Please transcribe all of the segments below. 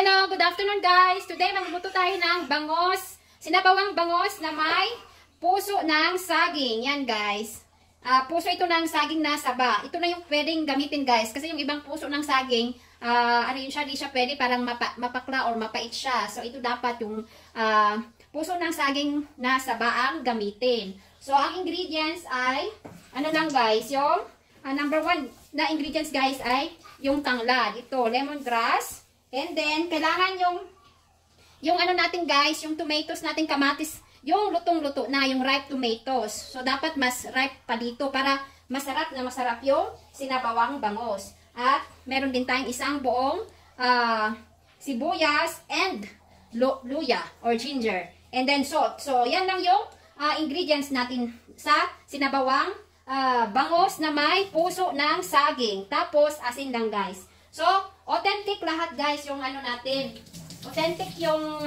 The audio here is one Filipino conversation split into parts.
Hello, good afternoon guys. Today magluluto tayo ng bangos, sinabawang bangos na may puso ng saging. Yan guys. Puso ito ng saging na saba. Ito na yung pwedeng gamitin guys. Kasi yung ibang puso ng saging, ano yun siya, di siya pwede parang mapakla or mapait siya. So ito dapat yung puso ng saging na saba ang gamitin. So ang ingredients ay, ano lang guys, yung number 1 na ingredients guys ay yung tanglad. Ito, lemongrass. And then, kailangan yung ano natin guys, yung tomatoes natin, kamatis, yung lutong-luto na, yung ripe tomatoes. So, dapat mas ripe pa dito para masarap yung sinabawang bangos. At, meron din tayong isang buong sibuyas and luya or ginger. And then, salt. So, yan lang yung ingredients natin sa sinabawang bangos na may puso ng saging. Tapos, asin lang guys. So, authentic lahat guys yung ano natin. Authentic yung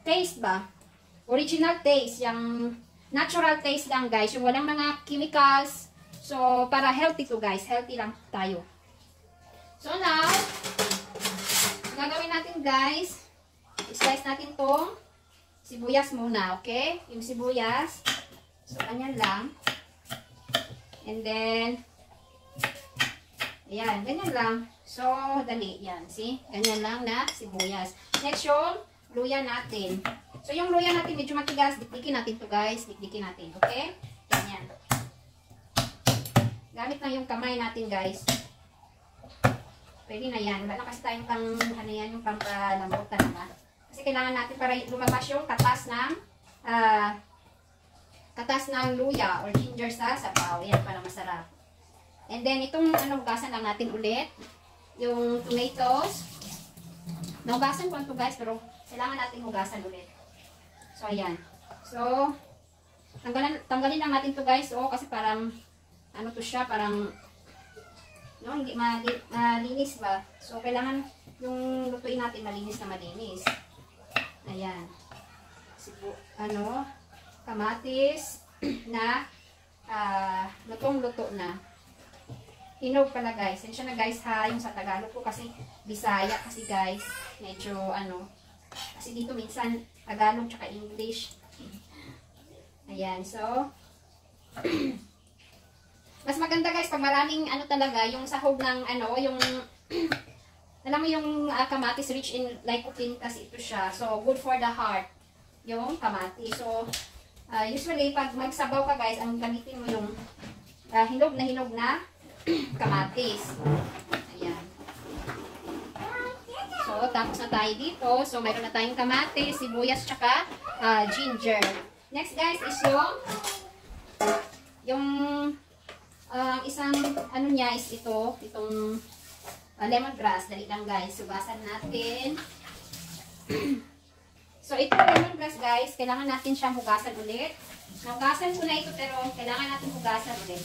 taste ba? Original taste. Yung natural taste lang guys. Yung walang mga chemicals. So, para healthy to guys. Healthy lang tayo. So, now, gagawin natin guys. I-slice natin tong sibuyas muna. Okay? Yung sibuyas. So, ganyan lang. And then, ayan, ganyan lang. So, dali. Yan. See? Ganyan lang na sibuyas. Next yung luya natin. So, yung luya natin medyo matigas. Dikdikin natin to guys. Dikdikin natin. Okay? Ganyan. Gamit lang yung kamay natin guys. Pwede na yan. Wala na kasi tayong pang, ano yan, yung pang palambutan naman. Kasi kailangan natin para lumabas yung katas ng luya or ginger sa sabaw. Yan, para masarap. And then, itong hugasan lang natin ulit. Yung tomatoes. Nahugasan ko ito guys, pero kailangan natin hugasan ulit. So, ayan. So, tanggalin lang natin ito guys. So, kasi parang, ano to siya, parang, no, hindi malinis ba? So, kailangan yung lutuin natin malinis na malinis. Ayan. Kamatis na lutong-luto na. Hinog pala guys. Yan siya na guys ha, yung sa Tagalog ko kasi Bisaya kasi guys. Medyo kasi dito minsan Tagalog tsaka English. Ayan, so mas maganda guys pag maraming talaga, yung sahog ng yung alam mo yung kamatis rich in lycopene kasi ito siya. So, good for the heart yung kamatis. So, usually pag magsabaw ka guys, ang gamitin mo yung hinog na kamatis. Ayan. So, tapos na tayo dito. So, mayroon na tayong kamatis, sibuyas, tsaka ginger. Next guys is yung isang niya is itong lemongrass. Dali lang guys. Hugasan natin. So, itong lemongrass guys, kailangan natin siyang hugasan ulit. Hugasan ko na ito pero kailangan natin hugasan ulit.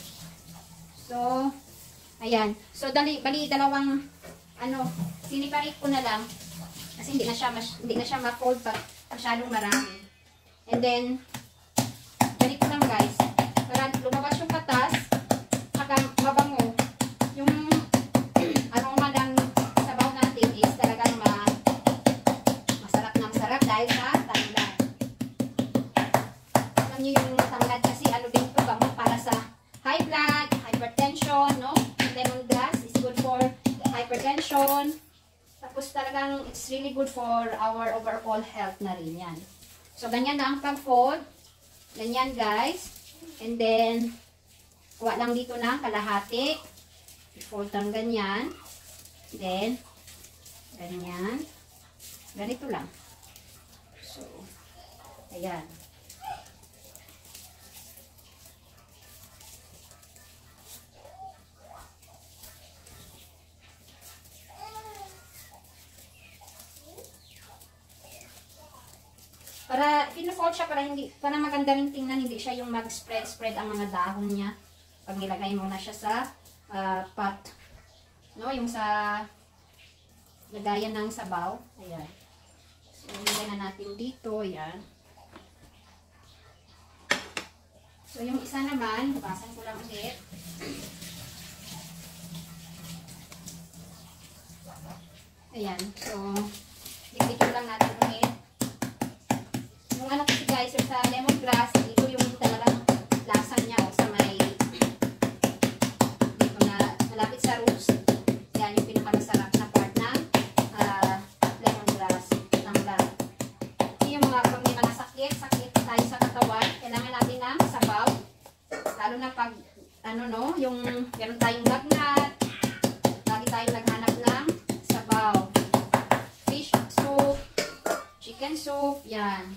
So, ayan. So, bali dalawang, siniparit ko na lang. Kasi hindi na siya ma-fold pa masyadong marami. And then, ganito lang guys. Para lumabas yung katas, saka mabango. Yung aroma ng sabaw natin is talagang masarap na masarap dahil sa tanglad. Alam niyo yung tanglad kasi din ito gamot para sa high blood, hypertension, no? Lemongrass is good for hypertension. Tapos talagang it's really good for our overall health na rin yan. So, ganyan na ang pag-fold. Ganyan guys. And then, kuha lang dito ng kalahati. I-fold lang ganyan. Then, ganyan. Ganito lang. So, ayan. Para pino-fold siya para maganda rin tingnan, hindi siya yung mag-spread ang mga dahon niya. Pag nilagay mo na siya sa pot. No, yung sa lagayan ng sabaw. Ayan. So, nilagay na natin dito. Ayan. So, yung isa naman, hugasan ko lang ulit. Ayan. So, ano no, yung meron tayong lagnat. Lagi tayong naghanap ng sabaw. Fish soup, chicken soup, yan.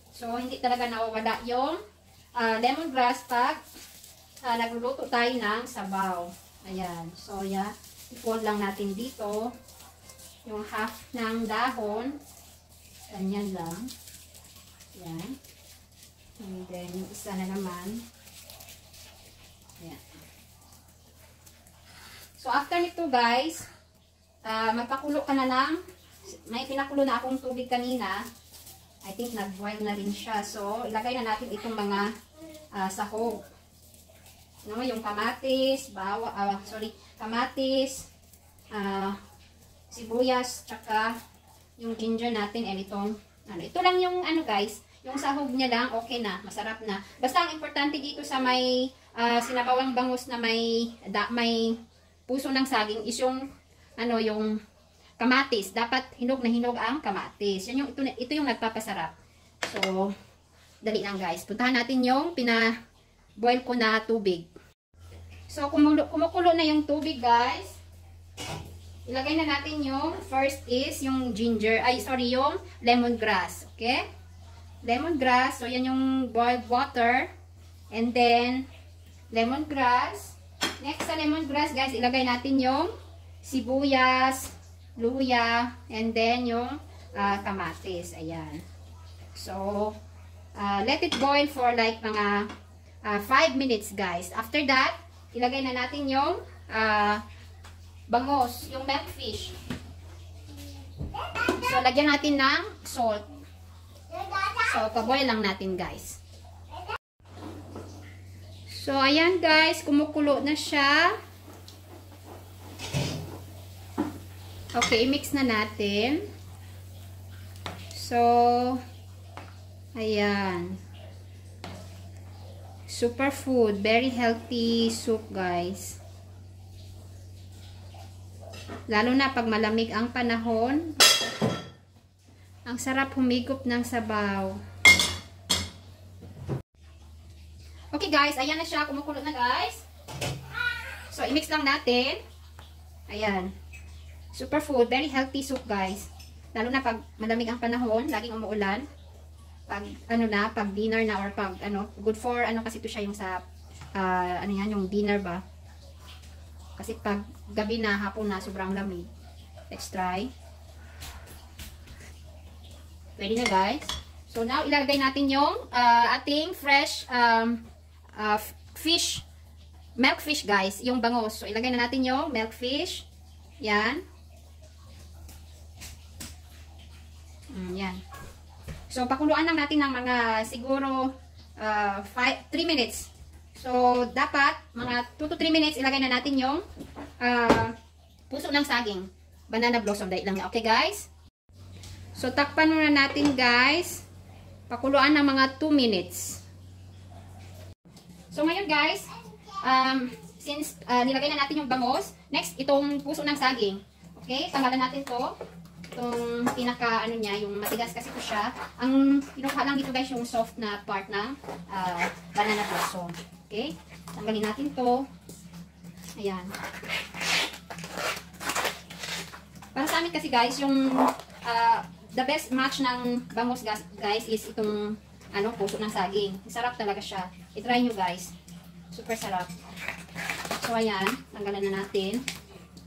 So, hindi talaga nawawala yung lemongrass pag nagluluto tayo ng sabaw. Ayan. So, yeah. I-fold lang natin dito yung half ng dahon. Ganyan lang. Ayan. And then, yung isa na naman. Ayan. So, after nito guys, magpakulo ka na lang. May pinakulo na akong tubig kanina. I think nag-boil na rin siya. So, ilagay na natin itong mga sahog. No, yung kamatis, kamatis, sibuyas, tsaka yung ginger natin, and itong, ito lang yung, guys, yung sahog niya lang, okay na, masarap na. Basta ang importante dito sa may sinabawang bangus na may puso ng saging is yung, yung kamatis. Dapat hinog na hinog ang kamatis. Yan yung, ito yung nagpapasarap. So, dali lang guys. Puntahan natin yung boil ko na tubig. So, kumukulo na yung tubig, guys. Ilagay na natin yung first is yung yung lemongrass. Okay? Lemongrass. So, yan yung boiled water. And then, lemongrass. Next sa lemongrass, guys, ilagay natin yung sibuyas, luya, and then yung kamatis. Ayan. So, let it boil for like mga 5 minutes, guys. After that, ilagay na natin yung bangos, yung milkfish. So, lagyan natin ng salt. So, paboil lang natin, guys. So, ayan, guys. Kumukulo na siya. Okay, mix na natin. So, ayan. Superfood. Very healthy soup, guys. Lalo na pag malamig ang panahon. Ang sarap humigop ng sabaw. Okay, guys. Ayan na siya. Kumukulo na, guys. So, i-mix lang natin. Ayan. Superfood. Very healthy soup, guys. Lalo na pag malamig ang panahon, laging umuulan. Pag, pag dinner na or pag, good for, kasi ito siya yung sa, yung dinner ba. Kasi pag gabi na, hapon na, sobrang lamig. Let's try. Pwede na, guys. So, now, ilagay natin yung ating fresh fish, milkfish, guys. Yung bangos. So, ilagay na natin yung milkfish. Yan. Yan. So, pakuluan lang natin ng mga siguro 3 minutes. So, dapat mga 2 to 3 minutes ilagay na natin yung puso ng saging. Banana blossom. Dahil lang. Okay, guys? So, takpan muna natin, guys. Pakuluan ng mga 2 minutes. So, ngayon, guys, since nilagay na natin yung bangos, next, itong puso ng saging. Okay? Tanggalan natin to. Itong pinaka, niya, yung matigas kasi po siya. Ang kinuha lang dito, guys, yung soft na part ng banana blossom. Okay? Tanggalin natin to. Ayan. Para sa amin kasi, guys, yung the best match ng bangus, guys, is itong puso ng saging. Sarap talaga siya. I-try nyo, guys. Super sarap. So, ayan. Tanggalan na natin.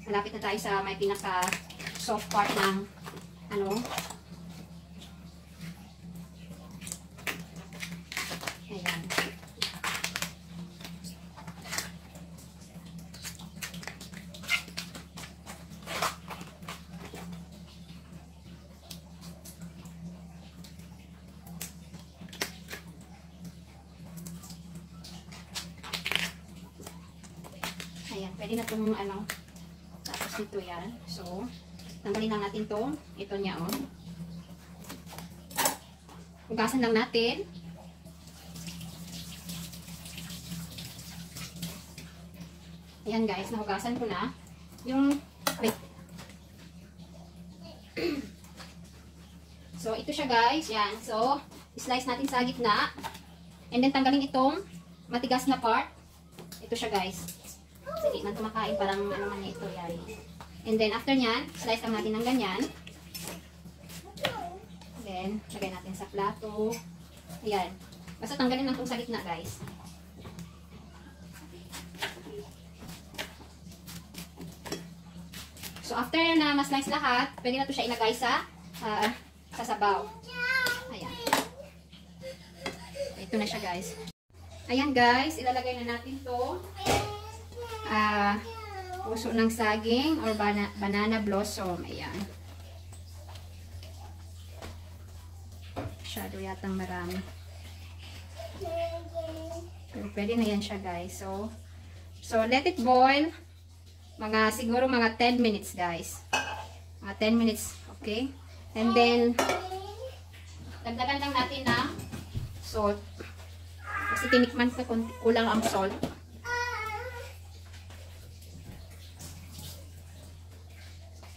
Malapit na tayo sa may pinaka soft part ng ayan. Ayan, pwede na itong tapos dito yan. So, tanggalin lang natin to. Ito niya, oh. Hugasan lang natin. Ayan, guys. Nahugasan ko na. Yung, wait. So, ito siya, guys. Yan. So, slice natin sa gitna. And then, tanggalin itong matigas na part. Ito siya guys. Sige, man kumakain parang ano man ito yan. And then after nyan, slice lang natin ng ganyan. Then, lagay natin sa plato. Ayan. Basta tanggalin lang itong sa gitna guys. So after na ma-slice lahat, pwede na ito siya ilagay sa sabaw. Ayan. Ito na siya guys. Ayan guys, ilalagay na natin to. Puso ng saging or banana blossom. Ayan. Masyado yatang marami. Pero pwede na yan siya guys. So let it boil. Siguro mga 10 minutes guys. Mga 10 minutes. Okay? And then, dagdagan lang natin ng salt. Kasi tinikman ko kung kulang ang salt.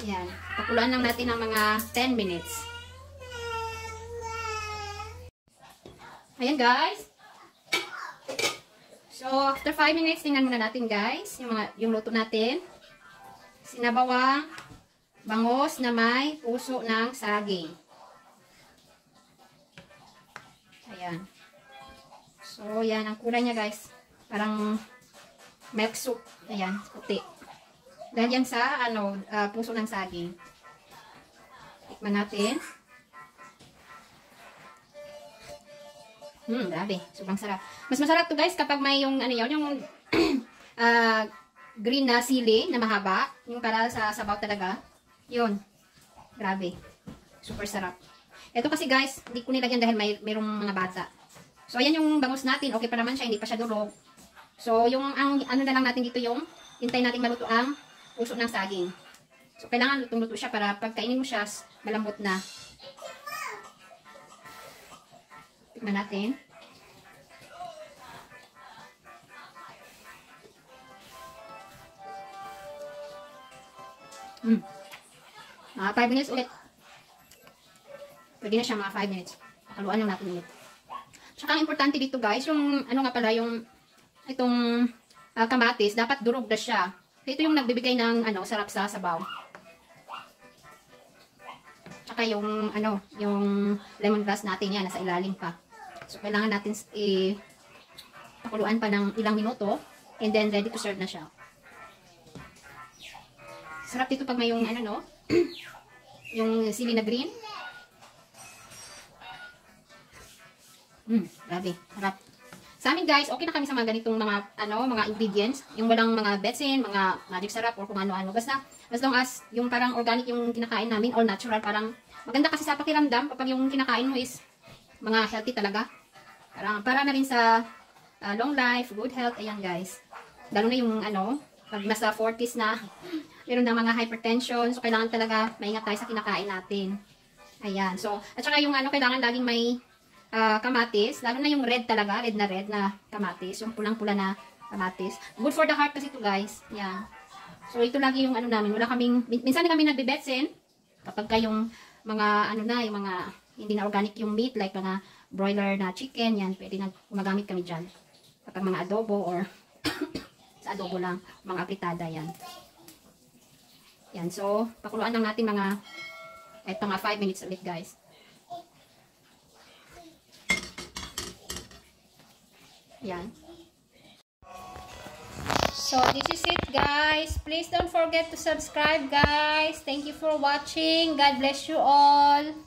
Ayan. Pakuluan lang natin ng mga 10 minutes. Ayan guys. So, after 5 minutes, tingnan muna natin guys. Yung luto natin. Sinabawang bangos na may puso ng saging. Ayan. So, yan ang kulay niya guys. Parang milk soup. Ayan, puti. Dahil yan sa puso ng saging. Tikman natin. Grabe. Sobrang sarap. Mas masarap to guys kapag may yung yung green na sili na mahaba. Yung para sa sabaw talaga. Yun. Grabe. Super sarap. Ito kasi guys, hindi ko nilagyan dahil mayroong mga bata. So, ayan yung bangus natin. Okay pa naman siya. Hindi pa siya durog. So, ano na lang natin dito yung hintay natin maluto ang puso ng saging. So, kailangan lutong-luto siya para pagkainin mo siya, malambot na. Tignan natin. 5 minutes ulit. Pwede na siya mga 5 minutes. Haluan lang natin ulit. Tsaka ang importante dito guys, yung itong kamatis, dapat durog na siya. Ito yung nagbibigay ng sarap sa sabaw. Tsaka yung lemongrass natin yan, nasa ilalim pa. So, kailangan natin pakuluan pa ng ilang minuto and then ready to serve na siya. Sarap dito pag may yung yung sili na green. Grabe, sarap. Sa amin guys, okay na kami sa mga ganitong mga ingredients, yung walang mga betsin, mga magic sarap or kung ano-ano. Basta as long as yung parang organic yung kinakain namin, all natural, parang maganda kasi sa pakiramdam kapag yung kinakain mo is mga healthy talaga. Para na rin sa long life, good health, ayan guys. Lalo na yung pag nasa 40s na, meron na mga hypertension, so kailangan talaga maingat tayo sa kinakain natin. Ayan, so, at saka yung kailangan laging may kamatis, lalo na yung red talaga, red na kamatis, yung pulang-pula na kamatis. Good for the heart kasi ito guys. Yan. So ito lagi yung namin, wala kaming, minsan na kami nagbe-betsin, kapag yung mga yung mga hindi na organic yung meat, like mga broiler na chicken, yan, pwede na gumagamit kami dyan. Kapag mga adobo or sa adobo lang, mga apritada yan. Yan, so, pakuluan lang natin mga 5 minutes ulit guys. Yan. So, this is it guys. Please don't forget to subscribe guys. Thank you for watching. God bless you all.